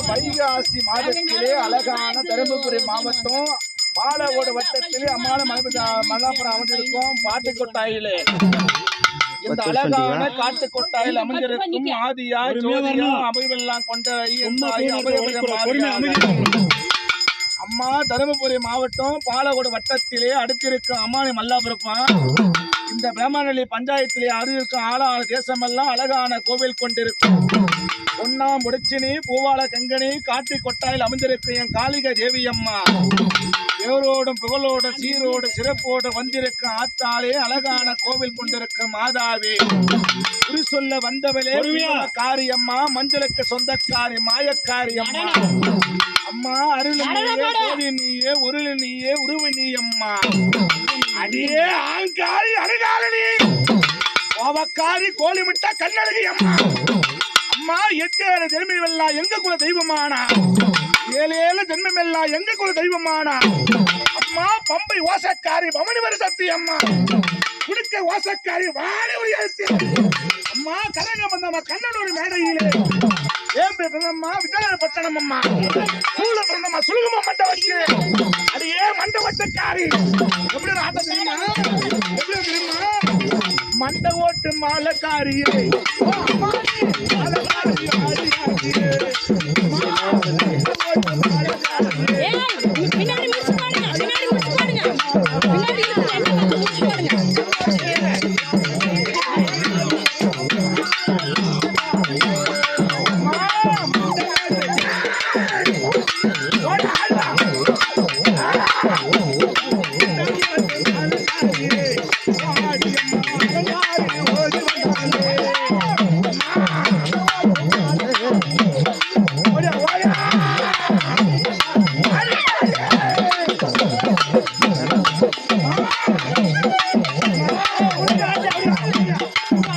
வைகாசி மாதத்திலே அழகான தருமபுரி மாவட்டம் பாலவோடு வட்டத்திலே அம்மான மல்லாபுரம் அமைந்திருக்கும் பாட்டுக்கொட்டாயிலே இந்த அழகான காட்டு கொட்டாயில் அமைந்திருக்கும் ஆதியா ஜோதியா அமைவெல்லாம் கொண்ட அம்மா தருமபுரி மாவட்டம் பாலவோடு வட்டத்திலே அடுத்திருக்கும் அம்மானி மல்லாபுரம் இந்த பிரம்மநல்லி பஞ்சாயத்திலே அறிவிக்கும் ஆளான தேசமெல்லாம் அழகான கோவில் கொண்டிருக்கும் பொன்னாம் முடிச்சினி பூவாள கங்கனி காட்டு கொட்டாயில் அமைந்திருக்கும் என் காளிக தேவி அம்மா பேரோடும் புகழோடும் சீரோடு சிறப்போடு வந்திருக்கும் ஆத்தாலே அழகான கோவில் கொண்டிருக்கும் மாதாவே குறி சொல்ல வந்தவளே காரியம்மா மஞ்சளுக்கு சொந்தக்காரி மாயக்காரி அம்மா அம்மா அருள் நீயே உருள் நீயே உருவு நீ அம்மா அடியே ஆங்காரி அருகாரணி கோவக்காரி கோழி விட்ட கண்ணழகி அம்மா அம்மா எட்டேறு ஜென்மமெல்லாம் எங்க குல தெய்வமானா ஏழேழு ஜென்மமெல்லாம் எங்க குல தெய்வமானா அம்மா பம்பை ஓசக்காரி பமணிவர சக்தி அம்மா குடுக்க ஓசக்காரி வாழை உயர்த்தி அம்மா கரங்க வந்தம்மா கண்ணனூர் மேடையிலே ஏம்பு பிறந்தம்மா விஜய பட்டணம் அம்மா சூழ பிறந்தம்மா சுழுகுமா மண்ட வச்சு அடியே மண்ட வச்சக்காரி எப்படி ஆட்ட தெரியுமா எப்படி தெரியுமா மண்ட ஓட்டு மாலக்காரியே மாலக்காரி